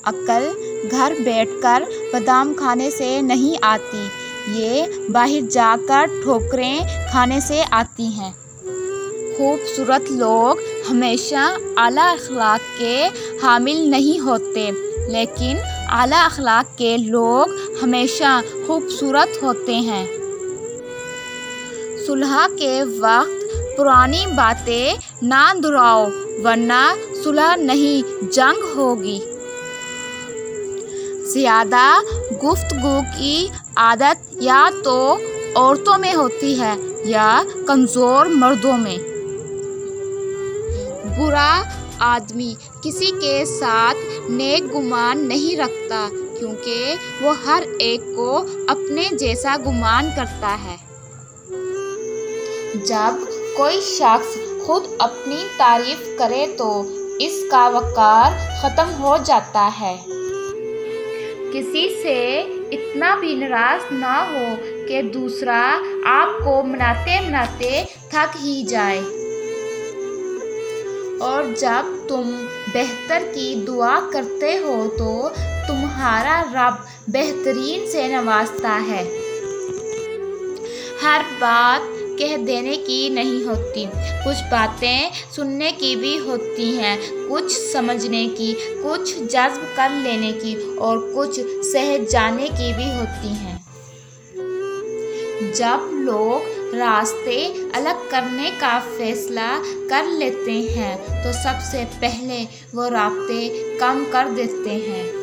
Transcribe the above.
عقل گھر بیٹھ کر بادام کھانے سے نہیں آتی، یہ باہر جا کر ٹھوکریں کھانے سے آتی ہے۔ خوبصورت لوگ ہمیشہ اعلیٰ اخلاق کے حامل نہیں ہوتے، لیکن اعلیٰ اخلاق کے لوگ ہمیشہ خوبصورت ہوتے ہیں۔ صلح کے وقت پرانی باتیں نہ دہراؤ ورنہ صلح نہیں جنگ ہوگی۔ زیادہ گفتگو کی عادت یا تو عورتوں میں ہوتی ہے یا کمزور مردوں میں۔ برا آدمی کسی کے ساتھ نیک گمان نہیں رکھتا، کیونکہ وہ ہر ایک کو اپنے جیسا گمان کرتا ہے۔ جب کوئی شخص خود اپنی تعریف کرے تو اس کا وقار ختم ہو جاتا ہے۔ کسی سے اتنا بھی ناراض نہ ہو کہ دوسرا آپ کو مناتے مناتے تھک ہی جائے۔ اور جب تم بہتر کی دعا کرتے ہو تو تمہارا رب بہترین سے نوازتا ہے۔ ہر بات کہہ دینے کی نہیں ہوتی، کچھ باتیں سننے کی بھی ہوتی ہیں، کچھ سمجھنے کی، کچھ جذب کر لینے کی اور کچھ سہ جانے کی بھی ہوتی ہیں۔ جب لوگ راستے الگ کرنے کا فیصلہ کر لیتے ہیں تو سب سے پہلے وہ رابطے کم کر دیتے ہیں۔